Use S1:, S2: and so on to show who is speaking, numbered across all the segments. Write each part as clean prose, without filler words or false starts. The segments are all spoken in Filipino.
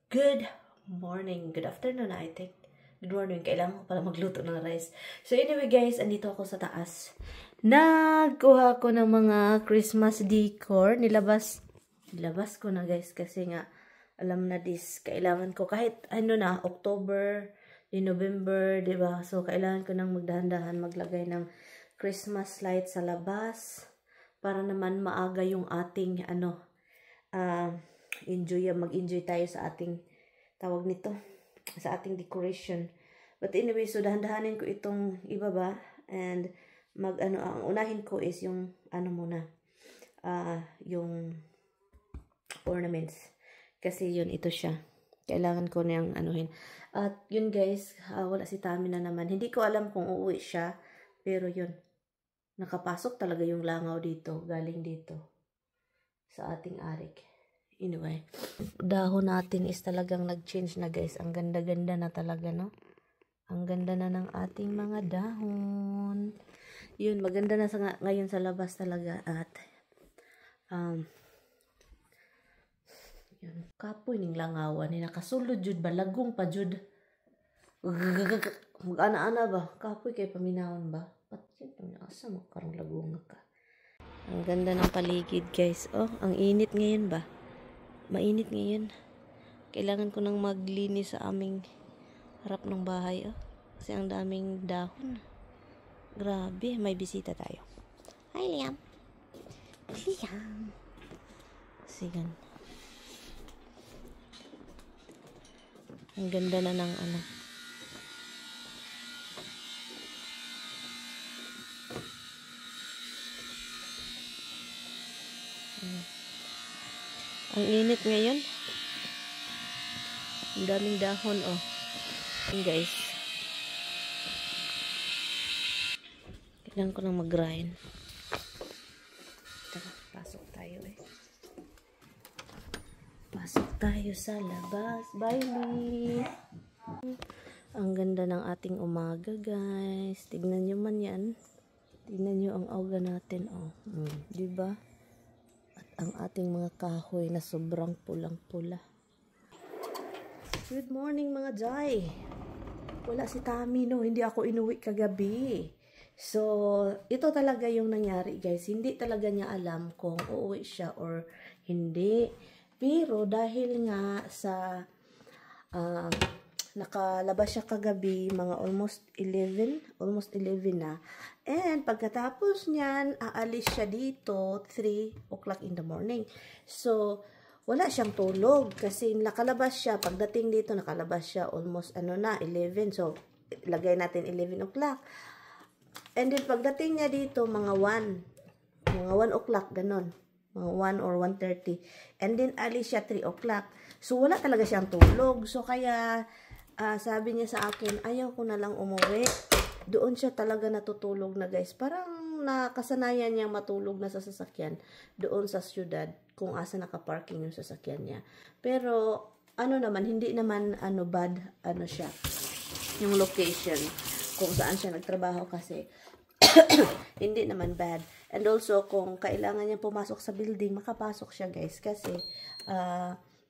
S1: Good morning, good afternoon, I think. Good morning, kailangan ko pala magluto ng rice. So anyway guys, andito ako sa taas. Nagkuha ko ng mga Christmas decor. Nilabas ko na guys kasi nga alam na this, kailangan ko kahit ano na, October, November, diba? So kailangan ko nang magdahan-dahan maglagay ng Christmas light sa labas para naman maaga yung ating mag-enjoy tayo sa ating tawag nito, sa ating decoration. But anyway, so dahan-dahanin ko itong ibaba and ang unahin ko is yung yung ornaments. Kasi yun, ito siya. Kailangan ko niyang anuhin. At yun guys, wala si Tami na naman. Hindi ko alam kung uuwi siya, pero yun, nakapasok talaga yung langaw dito, galing dito sa ating arik. Anyway, dahon natin is talagang nag-change na guys. Ang ganda-ganda na talaga, no? Ang ganda na ng ating mga dahon. Yun, maganda na ngayon sa labas talaga. At, yun, kapoy ning langawan. Nakasulod jud ba? Lagong pa jud. Mag-ana-ana ba? Kapoy kay paminahon ba? Patid, asa mo karang lagong ka. Ang ganda ng paligid guys. Oh, ang init ngayon ba? Mainit ngayon. Kailangan ko nang maglinis sa aming harap ng bahay. Oh. Kasi ang daming dahon. Grabe, may bisita tayo. Hi, Liam. Liam. Sigan. Ang ganda na ng Ang init ngayon. Ang daming dahon, oh. Ayan, guys. Kailangan ko lang mag-grind. Tara, pasok tayo eh. Pasok tayo sa labas. Bye, Lee. Ang ganda ng ating umaga, guys. Tignan nyo man yan. Tignan nyo ang auga natin, oh. Diba? Ang ating mga kahoy na sobrang pulang-pula. Good morning mga Jai. Wala si Tami, no? Hindi ako inuwi kagabi. So, ito talaga yung nangyari guys. Hindi talaga niya alam kung uuwi siya or hindi. Pero dahil nga sa nakalabas siya kagabi, mga almost 11 na. And pagkatapos niyan, aalis siya dito 3 o'clock in the morning. So, wala siyang tulog kasi nakalabas siya. Pagdating dito, nakalabas siya almost 11. So, lagay natin 11 o'clock. And then, pagdating niya dito, mga 1 o'clock, ganon. Mga 1 or 1:30. And then, alis siya 3 o'clock. So, wala talaga siyang tulog. So, kaya sabi niya sa akin, ayaw ko na lang umuwi. Doon siya talaga natutulog na guys. Parang nakasanayan niyang matulog na sa sasakyan. Doon sa syudad, kung asa nakaparking yung sasakyan niya. Pero, hindi naman bad, siya. Yung location, kung saan siya nagtrabaho kasi, hindi naman bad. And also, kung kailangan niya pumasok sa building, makapasok siya guys. Kasi,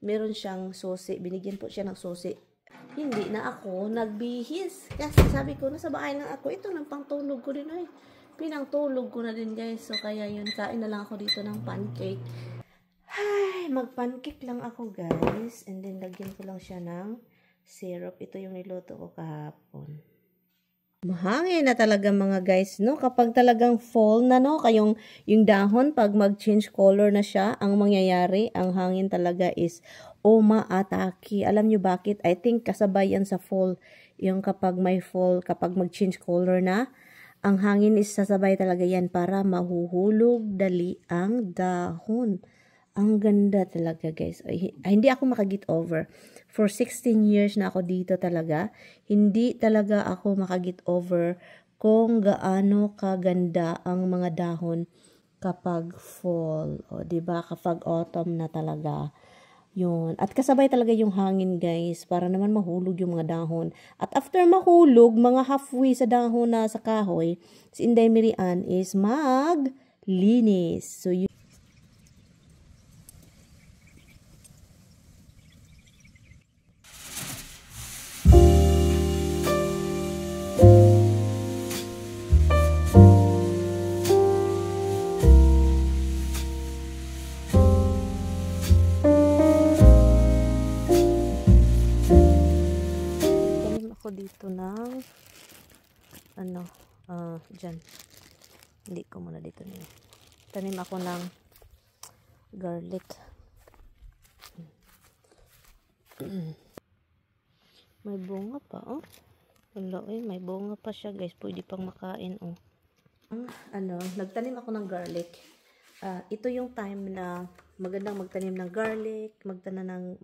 S1: meron siyang susi. Binigyan po siya ng susi. Hindi na ako nagbihis. Kasi sabi ko, nasa bahay lang ako. Ito lang pangtulog ko din. Pinangtulog ko na din guys. So kaya yun, kain na lang ako dito ng pancake. Ay, mag-pancake lang ako guys. And then lagyan ko lang siya ng syrup. Ito yung niluto ko kahapon. Mahangin na talaga mga guys, no? Kapag talagang fall na, no? Yung dahon, pag mag-change color na siya, ang mangyayari, ang hangin talaga is umaatake. Alam nyo bakit? I think kasabay yan sa fall. Yung kapag may fall, kapag mag-change color na, ang hangin is sasabay talaga yan para mahuhulog dali ang dahon. Ang ganda talaga guys. Hindi ako makaget over. For 16 years na ako dito talaga, hindi talaga ako makaget over kung gaano kaganda ang mga dahon kapag fall. O, diba? Kapag autumn na talaga. Yun. At kasabay talaga yung hangin guys para naman mahulog yung mga dahon. At after mahulog, mga halfway sa dahon na sa kahoy, si Inday Mirian is maglinis. So, dito ng ano, dyan. Hindi ko muna dito niyo. Tanim ako ng garlic. May bunga pa, oh. Wala, may bunga pa siya, guys. Pwede pang makain, oh. Nagtanim ako ng garlic. Ito yung time na magandang magtanim ng garlic, magandang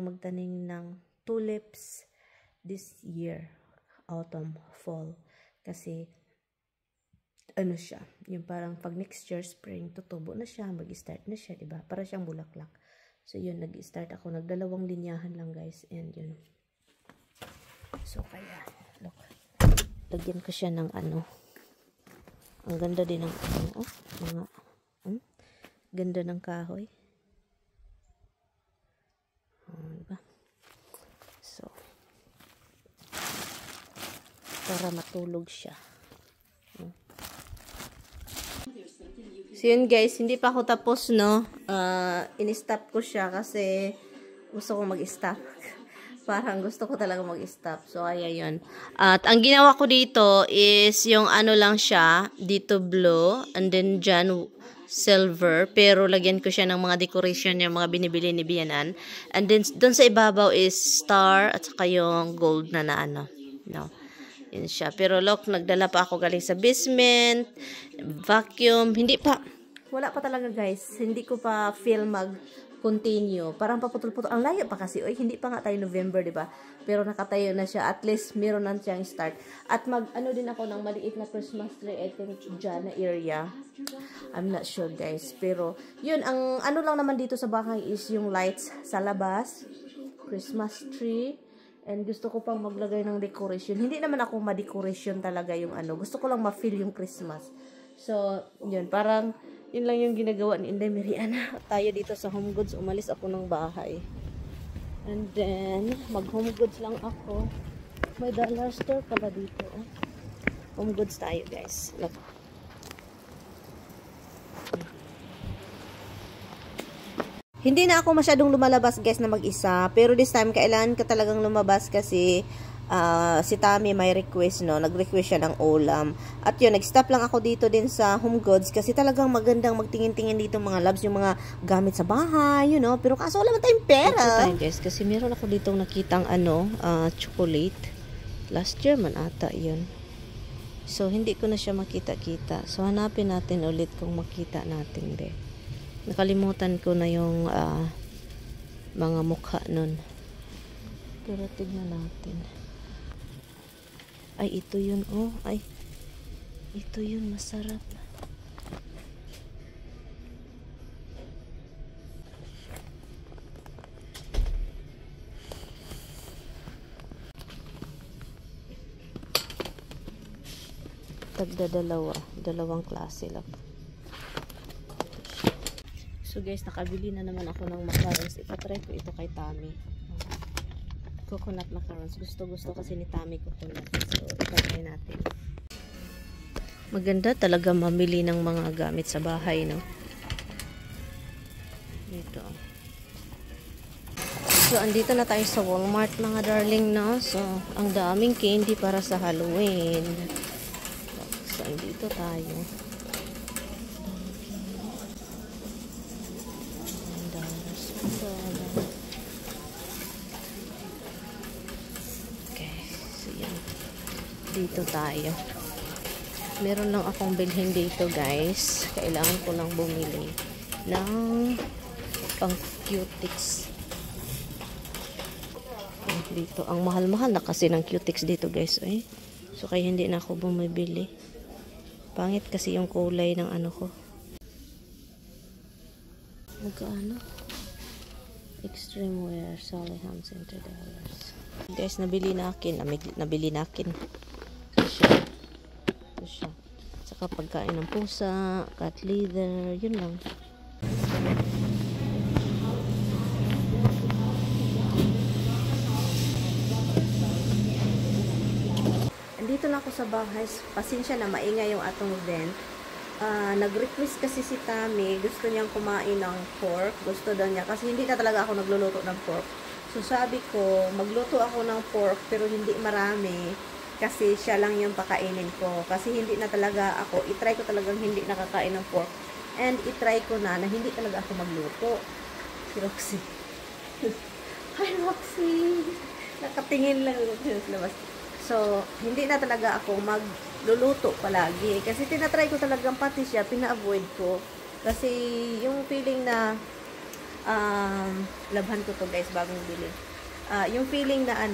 S1: magtanim ng tulips this year, autumn, fall. Kasi ano siya, yung parang pag next year spring, tutubo na siya, mag-start na siya, diba? Para siyang bulaklak. So yun, nag-start ako, nagdalawang linyahan lang, guys, and yun. So kaya, look, lagyan ko siya ng ano. Ang ganda din ng ano, mga ganda ng kahoy. Diba? So, para matulog siya. So yun, guys, hindi pa ako tapos, no. In-stop ko siya kasi gusto ko mag-stop. Parang gusto ko talaga mag-stop. So, ayan yun. At ang ginawa ko dito is yung ano lang siya, dito blue, and then dyan silver. Pero lagyan ko siya ng mga decoration yung mga binibili ni Bianan. And then doon sa ibabaw is star at saka yung gold na ano. No. Yun siya. Pero look, nagdala pa ako galing sa basement, vacuum. Hindi pa. Wala pa talaga, guys. Hindi ko pa feel continue. Parang paputol-putol. Ang layo pa kasi. Oy, hindi pa nga tayo November, di ba? Pero nakatayo na siya. At least, meron na siyang start. At ano din ako ng maliit na Christmas tree, I think, dyan na area. I'm not sure, guys. Pero, yun, ang ano lang naman dito sa bahay is yung lights sa labas. Christmas tree. And gusto ko pang maglagay ng decoration. Hindi naman ako ma-decoration talaga yung ano. Gusto ko lang ma-feel yung Christmas. So, yun, parang yun lang yung ginagawa ni Inday Miriana. Tayo dito sa Home Goods, umalis ako ng bahay. And then, mag-Home Goods lang ako. May dollar store pala dito. Home Goods tayo, guys. Look. Hindi na ako masyadong lumalabas, guys, na mag-isa. Pero this time, kailangan ka talagang lumabas kasi si Tami may request, no? Nag-request siya ng ulam. At yun, nag-stop lang ako dito din sa Home Goods kasi talagang magandang magtingin-tingin dito mga loves, yung mga gamit sa bahay, you know. Pero kaso wala man tayong pera. Time, guys, kasi meron ako dito nakitang chocolate. Last year man ata yun. So, hindi ko na siya makita-kita. So, hanapin natin ulit kung makita natin din. Nakalimutan ko na yung mga mukha nun. Pero tignan natin. Ay, ito yun. Oh, ay. Ito yun. Masarap. Dalawang klase lang. So guys, nakabili na naman ako ng macarons. Ipatry ko ito kay Tami. Coconut macarons. Gusto kasi ni Tami coconut. So, ipatry natin. Maganda talaga mamili ng mga gamit sa bahay, no? Dito. So, andito na tayo sa Walmart, mga darling, no? So, ang daming candy para sa Halloween. So, andito tayo. Dito tayo. Meron lang akong bilhin dito, guys. Kailangan ko lang bumili ng pang cutics. Dito. Ang mahal-mahal na kasi ng cutics dito, guys. Eh. So, kaya hindi na ako bumibili. Pangit kasi yung kulay ng ano ko. Magkano? Extreme wear. Sally Hands $20. Guys, nabili na akin. Nabili na akin. Ito siya. Saka pagkain ng pusa, cat litter, yun lang. Andito na ako sa bahay. Pasensya na, maingay yung atong vent. Nag-request kasi si Tami, gusto niyang kumain ng pork. Gusto daw niya. Kasi hindi na talaga ako nagluluto ng pork. So, So, sabi ko, magluto ako ng pork, pero hindi marami. Kasi siya lang yung pakainin ko. Kasi hindi na talaga ako, itry ko talagang hindi nakakain ng pork. And itry ko na hindi talaga ako magluto. Si Roxy. Hi, Roxy! Nakatingin lang sa labas. So, hindi na talaga ako magluluto palagi. Kasi tinatry ko talagang pati siya, pina-avoid ko. Kasi yung feeling na, labhan ko to guys, bagong bili. Yung feeling na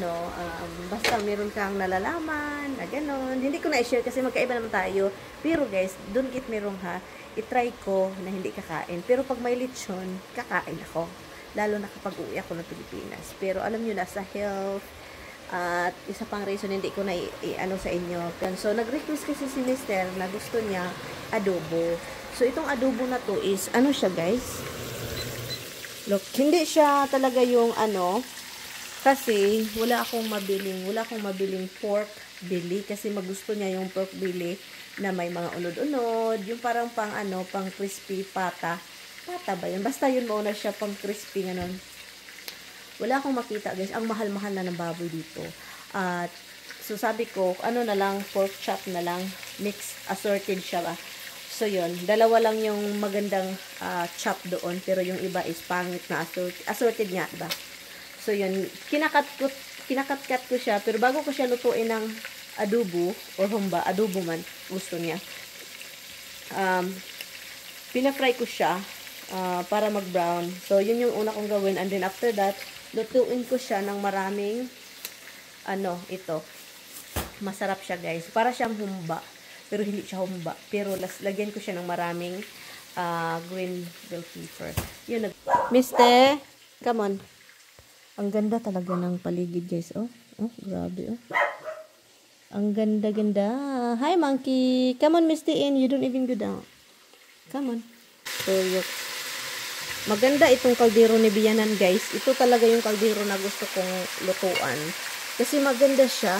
S1: basta meron kang nalalaman, na gano'n. Hindi ko na-share kasi magkaiba naman tayo. Pero guys, don't get me wrong ha, itry ko na hindi kakain. Pero pag may lechon, kakain ako. Lalo na kapag uwi ako ng Pilipinas. Pero alam nyo na, sa health, at isa pang reason hindi ko na i-ano sa inyo. So, nag-request kasi si Mister na gusto niya adobo. So, itong adobo na to is, ano siya guys? Look, hindi siya talaga yung kasi wala akong mabiling pork belly kasi magusto niya yung pork belly na may mga unod-unod, yung parang pang crispy pata ba yun? Basta yun muna siya pang crispy ganun. Wala akong makita guys, ang mahal-mahal na ng baboy dito. At so sabi ko, na lang, pork chop na lang, mix assorted siya ba. So yun, dalawa lang yung magandang chop doon, pero yung iba is pangit na assorted nga ba. So, yun, kinakat-kat ko siya, pero bago ko siya lutuin ng adobo, or humba, adobo man, gusto niya, pinafry ko siya, para mag-brown. So, yun yung una kong gawin, and then after that, lutuin ko siya ng maraming, ito, masarap siya guys, para siyang humba, pero hindi siya humba, pero lagyan ko siya ng maraming, green bell pepper. Yun, Mister, come on. Ang ganda talaga ng paligid, guys. Oh, grabe, oh. Ang ganda-ganda. Hi, monkey. Come on, Misty In. You don't even go down. Come on. So, maganda itong kaldero ni Biyanan, guys. Ito talaga yung kaldero na gusto kong lutuan. Kasi maganda siya.